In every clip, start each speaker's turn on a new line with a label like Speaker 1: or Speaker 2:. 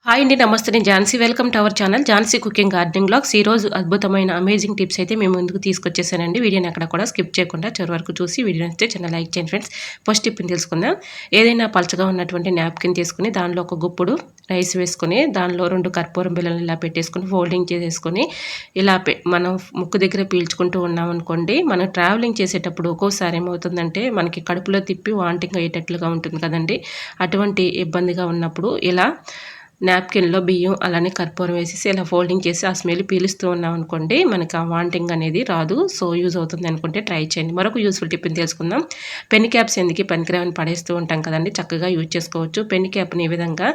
Speaker 1: Hi అండి, నమస్తే. నేను Jhansi. Welcome to our channel Jhansi cooking gardening vlogs. ఈరోజు అద్భుతమైన అమేజింగ్ టిప్స్ అయితే మేము ముందుకు తీసుకొచ్చేసానండి. వీడియోని ఎక్కడ కూడా స్కిప్ చేయకుండా చివరి వరకు చూసి వీడియో నచ్చితే చిన్న లైక్ చేయండి ఫ్రెండ్స్. ఫస్ట్ టిప్ని తెలుసుకుందాం. ఏదైనా పలచగా ఉన్నటువంటి నాప్కిన్ తీసుకుని దానిలో ఒక గుప్పుడు రైస్ వేసుకొని దానిలో 2 కర్పూరం బిళ్ళలు ఇలా పెట్టేసుకొని ఫోల్డింగ్ చేసేసుకొని ఇలా మనం ముక్కు దగ్గర పీల్చుకుంటూ ఉన్నాం అనుకోండి. మనం ట్రావెలింగ్ చేసేటప్పుడు ఒక్కోసారి ఏమవుతుందంటే మనకి కడుపులో తిప్పి వామిటింగ్ అయ్యేటట్లుగా ఉంటుంది కదండి. అటువంటి ఇబ్బందిగా ఉన్నప్పుడు ఇలా నాప్కిన్‌లో బియ్యం అలానే కర్పూరం వేసేసి ఇలా ఫోల్డింగ్ చేసి ఆ స్మెల్ పీలుస్తూ ఉన్నాం అనుకోండి, మనకి ఆ వామిటింగ్ అనేది రాదు. సో యూజ్ అవుతుంది అనుకుంటే ట్రై చేయండి. మరొక యూజ్‌ఫుల్ టిప్‌ని తెలుసుకుందాం. పెన్ క్యాప్స్ ఎందుకు పనికిరావని పడేస్తూ ఉంటాం కదండీ, చక్కగా యూజ్ చేసుకోవచ్చు. పెన్ క్యాప్‌ని ఈ విధంగా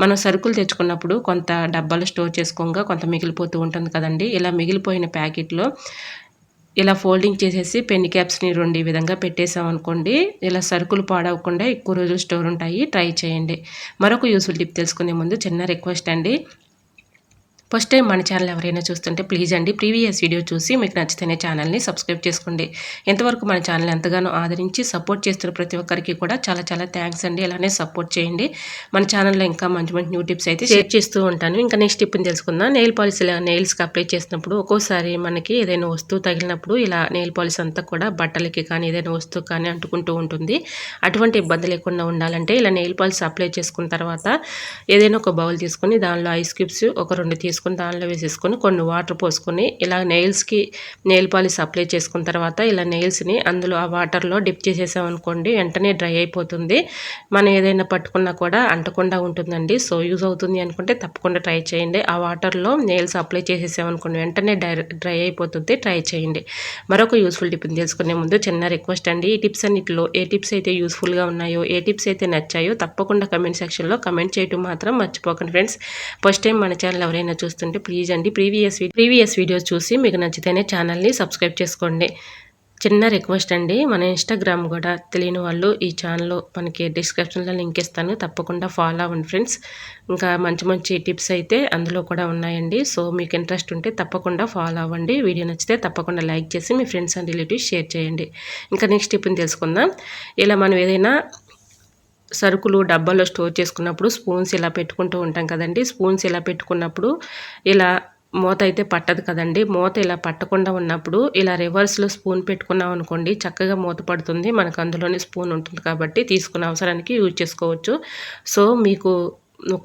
Speaker 1: మనం సరుకులు తెచ్చుకున్నప్పుడు కొంత డబ్బాలో స్టోర్ చేసుకోగా కొంత మిగిలిపోతూ ఉంటుంది కదండీ. ఇలా మిగిలిపోయిన ప్యాకెట్‌లో ఇలా ఫోల్డింగ్ చేసేసి పెన్ క్యాప్స్‌ని 2 ఈ విధంగా పెట్టేసామనుకోండి, ఇలా సరుకులు పాడవకుండా ఎక్కువ రోజులు స్టోర్ ఉంటాయి. ట్రై చేయండి. మరొక యూజ్‌ఫుల్ టిప్ తెలుసుకునే ముందు చిన్న రిక్వెస్ట్ అండి. ఫస్ట్ టైం మన ఛానల్ ఎవరైనా చూస్తుంటే ప్లీజ్ అండి, ప్రీవియస్ వీడియో చూసి మీకు నచ్చితేనే ఛానల్ని సబ్స్క్రైబ్ చేసుకోండి. ఇంతవరకు మన ఛానల్ ఎంతగానో ఆదరించి సపోర్ట్ చేస్తున్న ప్రతి ఒక్కరికి కూడా చాలా చాలా థ్యాంక్స్ అండి. అలానే సపోర్ట్ చేయండి. మన ఛానల్లో ఇంకా మంచి మంచి న్యూ టిప్స్ అయితే షేర్ చేస్తూ ఉంటాను. ఇంకా నెక్స్ట్ టిప్ని తెలుసుకుందాం. నెయిల్ పాలిష్ ఇలా నెయిల్స్కి అప్లై చేసినప్పుడు ఒక్కోసారి మనకి ఏదైనా వస్తువు తగిలినప్పుడు ఇలా నెయిల్ పాలిష్ అంతా కూడా బట్టలకి కానీ ఏదైనా వస్తువు కానీ అంటుకుంటూ ఉంటుంది. అటువంటి ఇబ్బంది లేకుండా ఉండాలంటే ఇలా నెయిల్ పాలిష్ అప్లై చేసుకున్న తర్వాత ఏదైనా ఒక బౌల్ తీసుకొని దానిలో ఐస్ క్యూబ్స్ ఒక 2 తీసుకొని దానిలో వేసేసుకొని కొన్ని వాటర్ పోసుకొని ఇలా నెయిల్స్కి నెయిల్ పాలిష్ అప్లై చేసుకున్న తర్వాత ఇలా నెయిల్స్ని అందులో ఆ వాటర్లో డిప్ చేసేసామనుకోండి, వెంటనే డ్రై అయిపోతుంది. మనం ఏదైనా పట్టుకున్నా కూడా అంటకుండా ఉంటుందండి. సో యూజ్ అవుతుంది అనుకుంటే తప్పకుండా ట్రై చేయండి. ఆ వాటర్లో నెయిల్స్ అప్లై చేసేసామనుకోండి, వెంటనే డ్రై అయిపోతుంది. ట్రై చేయండి. మరొక యూస్ఫుల్ టిప్ని తెలుసుకునే ముందు చిన్న రిక్వెస్ట్ అండి. ఈ టిప్స్ అన్నిటిలో ఏ టిప్స్ అయితే యూస్ఫుల్గా ఉన్నాయో, ఏ టిప్స్ అయితే నచ్చాయో తప్పకుండా కమెంట్ సెక్షన్లో కమెంట్ చేయడం మాత్రం మర్చిపోకండి ఫ్రెండ్స్. ఫస్ట్ టైం మన ఛానల్ ఎవరైనా చూస్తుంటే ప్లీజ్ అండి, ప్రీవియస్ వీడియోస్ చూసి మీకు నచ్చితేనే ఛానల్ని సబ్స్క్రైబ్ చేసుకోండి. చిన్న రిక్వెస్ట్ అండి, మన ఇన్స్టాగ్రామ్ కూడా తెలియని వాళ్ళు ఈ ఛానల్ మనకి డిస్క్రిప్షన్లో లింక్ ఇస్తాను, తప్పకుండా ఫాలో అవ్వండి ఫ్రెండ్స్. ఇంకా మంచి మంచి టిప్స్ అయితే అందులో కూడా ఉన్నాయండి. సో మీకు ఇంట్రెస్ట్ ఉంటే తప్పకుండా ఫాలో అవ్వండి. వీడియో నచ్చితే తప్పకుండా లైక్ చేసి మీ ఫ్రెండ్స్ అండ్ రిలేటివ్స్ షేర్ చేయండి. ఇంకా నెక్స్ట్ టిప్ని తెలుసుకుందాం. ఇలా మనం ఏదైనా సరుకులు డబ్బాలో స్టోర్ చేసుకున్నప్పుడు స్పూన్స్ ఇలా పెట్టుకుంటూ ఉంటాం కదండి. స్పూన్స్ ఇలా పెట్టుకున్నప్పుడు ఇలా మూత అయితే పట్టదు కదండి. మూత ఇలా పట్టకుండా ఉన్నప్పుడు ఇలా రివర్స్లో స్పూన్ పెట్టుకున్నాం అనుకోండి, చక్కగా మూత పడుతుంది. మనకు అందులోనే స్పూన్ ఉంటుంది కాబట్టి తీసుకున్న అవసరానికి యూజ్ చేసుకోవచ్చు. సో మీకు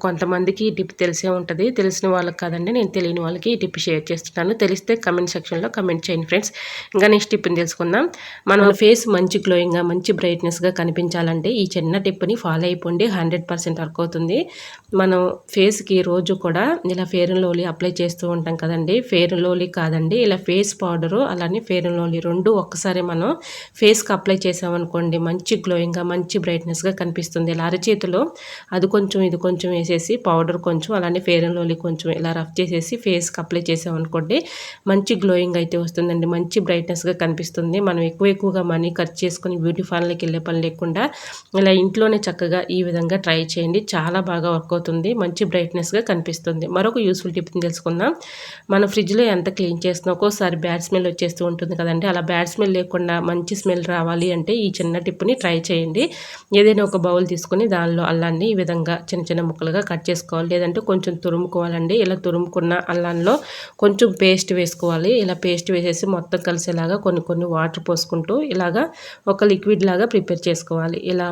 Speaker 1: కొంతమందికి ఈ టిప్ తెలిసే ఉంటుంది, తెలిసిన వాళ్ళకి కాదండి, నేను తెలియని వాళ్ళకి ఈ టిప్ షేర్ చేస్తున్నాను. తెలిస్తే కమెంట్ సెక్షన్లో కమెంట్ చేయండి ఫ్రెండ్స్. ఇంకా నెక్స్ట్ టిప్ని తెలుసుకుందాం. మన ఫేస్ మంచి గ్లోయింగ్గా మంచి బ్రైట్నెస్గా కనిపించాలంటే ఈ చిన్న టిప్ని ఫాలో అయిపోండి, 100% వర్క్ అవుతుంది. మనం ఫేస్కి రోజు కూడా ఇలా ఫెయిర్ అండ్ లవ్లీ అప్లై చేస్తూ ఉంటాం కదండి. ఫెయిర్ అండ్ లవ్లీ కాదండి, ఇలా ఫేస్ పౌడరు అలానే ఫెయిర్ అండ్ లవ్లీ 2 ఒక్కసారి మనం ఫేస్కి అప్లై చేసామనుకోండి, మంచి గ్లోయింగ్గా మంచి బ్రైట్నెస్గా కనిపిస్తుంది. ఇలా అరచేతిలో అది కొంచెం ఇది కొంచెం వేసేసి పౌడర్ కొంచెం అలానే ఫెయిర్ అండ్ లవ్లీ కొంచెం ఇలా రఫ్ చేసేసి ఫేస్కి అప్లై చేసామనుకోండి, మంచి గ్లోయింగ్ అయితే వస్తుందండి, మంచి బ్రైట్నెస్గా కనిపిస్తుంది. మనం ఎక్కువగా మనీ ఖర్చు చేసుకొని బ్యూటీ పార్లర్కి వెళ్ళే పని లేకుండా ఇలా ఇంట్లోనే చక్కగా ఈ విధంగా ట్రై చేయండి. చాలా బాగా వర్క్ అవుతుంది, మంచి బ్రైట్నెస్గా కనిపిస్తుంది. మరొక యూస్ఫుల్ టిప్ని తెలుసుకుందాం. మనం ఫ్రిడ్జ్లో ఎంత క్లీన్ చేస్తున్నా ఒక్కోసారి బ్యాడ్ స్మెల్ వచ్చేస్తూ ఉంటుంది కదండి. అలా బ్యాడ్ స్మెల్ లేకుండా మంచి స్మెల్ రావాలి అంటే ఈ చిన్న టిప్ని ట్రై చేయండి. ఏదైనా ఒక బౌల్ తీసుకొని దానిలో అల్లాన్ని ఈ విధంగా చిన్న చిన్న ముక్కలుగా కట్ చేసుకోవాలి, లేదంటే కొంచెం తురుముకోవాలండి. ఇలా తురుముకున్న అల్లంలో కొంచెం పేస్ట్ వేసుకోవాలి. ఇలా పేస్ట్ వేసేసి మొత్తం కలిసేలాగా కొన్ని వాటర్ పోసుకుంటూ ఇలాగా ఒక లిక్విడ్ లాగా ప్రిపేర్ చేసుకోవాలి. ఇలా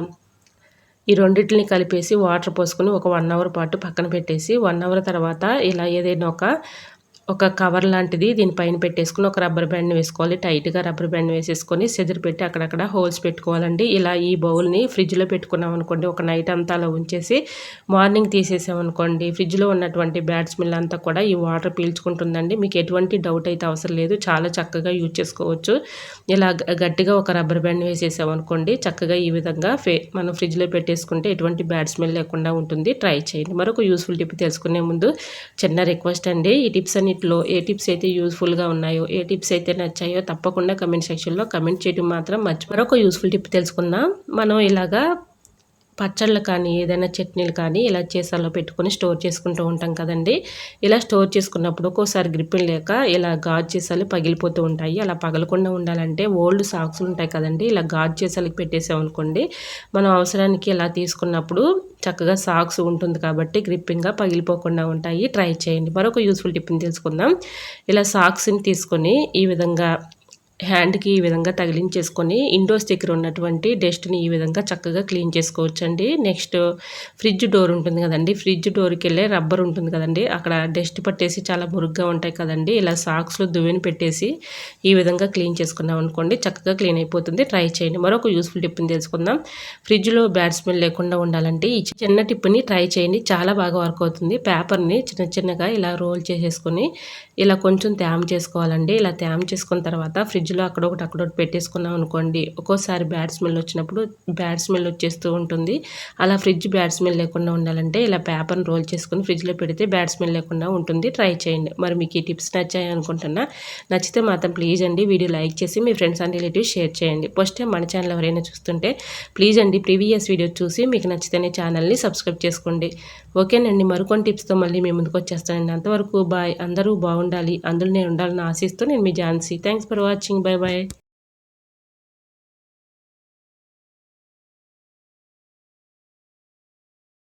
Speaker 1: ఈ రెండింటిని కలిపేసి వాటర్ పోసుకొని ఒక 1 అవర్ పాటు పక్కన పెట్టేసి 1 అవర్ తర్వాత ఇలా ఏదైనా ఒక కవర్ లాంటిది దీనిపైన పెట్టేసుకుని ఒక రబ్బర్ బ్యాండ్ని వేసుకోవాలి. టైట్గా రబ్బర్ బ్యాండ్ వేసేసుకొని సెదిరి పెట్టి అక్కడక్కడ హోల్స్ పెట్టుకోవాలండి. ఇలా ఈ బౌల్ని ఫ్రిడ్జ్లో పెట్టుకున్నాం అనుకోండి, ఒక నైట్ అంతా అలా ఉంచేసి మార్నింగ్ తీసేసామనుకోండి, ఫ్రిడ్జ్లో ఉన్నటువంటి బ్యాడ్ స్మెల్ అంతా కూడా ఈ వాటర్ పీల్చుకుంటుందండి. మీకు ఎటువంటి డౌట్ అయితే అవసరం లేదు, చాలా చక్కగా యూజ్ చేసుకోవచ్చు. ఇలా గట్టిగా ఒక రబ్బర్ బ్యాండ్ వేసేసామనుకోండి, చక్కగా ఈ విధంగా మనం ఫ్రిడ్జ్లో పెట్టేసుకుంటే ఎటువంటి బ్యాడ్ స్మెల్ లేకుండా ఉంటుంది. ట్రై చేయండి. మరొక యూస్ఫుల్ టిప్ తెలుసుకునే ముందు చిన్న రిక్వెస్ట్ అండి. ఈ టిప్స్ అన్నిటిలో ఏ టిప్స్ అయితే యూస్ఫుల్గా ఉన్నాయో, ఏ టిప్స్ అయితే నచ్చాయో తప్పకుండా కమెంట్ సెక్షన్లో కమెంట్ చేయడం మాత్రం మర్చిపోయి. మరొక యూస్ఫుల్ టిప్ తెలుసుకుందాం. మనం ఇలాగా పచ్చళ్ళు కానీ, ఏదైనా చట్నీలు కానీ ఇలా సీసాలో పెట్టుకొని స్టోర్ చేసుకుంటూ ఉంటాం కదండీ! ఇలా స్టోర్ చేసుకున్నప్పుడు ఒక్కోసారి గ్రిప్పులు లేక ఇలా గాజు సీసాలు పగిలిపోతూ ఉంటాయి. అలా పగలకుండా ఉండాలంటే ఓల్డ్ సాక్స్‌లు ఉంటాయి కదండీ! ఇలా గాజు సీసాలకి పెట్టేసామనుకోండి, మనం అవసరానికి ఇలా తీసుకున్నప్పుడు చక్కగా సాక్స్ ఉంటుంది కాబట్టి గ్రిప్పింగ్‌గా పగిలిపోకుండా ఉంటాయి. ట్రై చేయండి. మరొక యూజ్‌ఫుల్ టిప్‌ని తెలుసుకుందాం. ఇలా సాక్స్‌ని తీసుకొని ఈ విధంగా హ్యాండ్‌కి ఈ విధంగా తగిలించేసుకొని ఇండోర్స్ దగ్గర ఉన్నటువంటి డస్ట్‌ని ఈ విధంగా చక్కగా క్లీన్ చేసుకోవచ్చండి. నెక్స్ట్ ఫ్రిడ్జ్ డోర్ ఉంటుంది కదండీ! ఫ్రిడ్జ్ డోర్‌కెళ్ళే రబ్బర్ ఉంటుంది కదండీ! అక్కడ డస్ట్ పట్టేసి చాలా మురుగ్గా ఉంటాయి కదండీ! ఇలా సాక్స్‌లో దువ్వెన పెట్టేసి ఈ విధంగా క్లీన్ చేసుకున్నామనుకోండి చక్కగా క్లీన్ అయిపోతుంది. ట్రై చేయండి. మరొక యూజ్‌ఫుల్ టిప్‌ని తెలుసుకుందాం. ఫ్రిడ్జ్‌లో బ్యాడ్ స్మెల్ లేకుండా ఉండాలంటే ఈ చిన్న టిప్‌ని ట్రై చేయండి. చాలా బాగా వర్క్ అవుతుంది. పేపర్‌ని చిన్న చిన్నగా ఇలా రోల్ చేసేసుకొని ఇలా కొంచెం తేమ చేసుకోవాలండి. ఇలా తేమ చేసుకున్న తర్వాత ఫ్రిడ్జ్‌లో అక్కడొకటి పెట్టేసుకున్నాం అనుకోండి, ఒక్కోసారి బ్యాడ్ స్మెల్ వచ్చినప్పుడు బ్యాడ్ స్మెల్ వచ్చేస్తూ ఉంటుంది. అలా ఫ్రిడ్జ్ బ్యాడ్ స్మెల్ లేకుండా ఉండాలంటే ఇలా పేపర్‌ని రోల్ చేసుకొని ఫ్రిడ్జ్‌లో పెడితే బ్యాడ్ స్మెల్ లేకుండా ఉంటుంది. ట్రై చేయండి. మరి మీకు ఈ టిప్స్ నచ్చాయి అనుకుంటున్నా. నచ్చితే మాత్రం ప్లీజ్ అండి వీడియో లైక్ చేసి మీ ఫ్రెండ్స్ అండ్ రిలేటివ్స్ షేర్ చేయండి. ఫస్ట్ టైం మన ఛానల్ ఎవరైనా చూస్తుంటే ప్లీజ్ అండి ప్రీవియస్ వీడియో చూసి మీకు నచ్చితేనే ఛానల్‌ని సబ్స్క్రైబ్ చేసుకోండి. ఓకేనండి. మరికొన్ని టిప్స్‌తో మళ్ళీ మీ ముందుకు వచ్చేస్తానండి. అంతవరకు బాయ్. అందరూ బాగుండాలి, అందులో నేను ఉండాలని ఆశిస్తూ నేను మీ Jhansi. Thanks for watching. Bye by.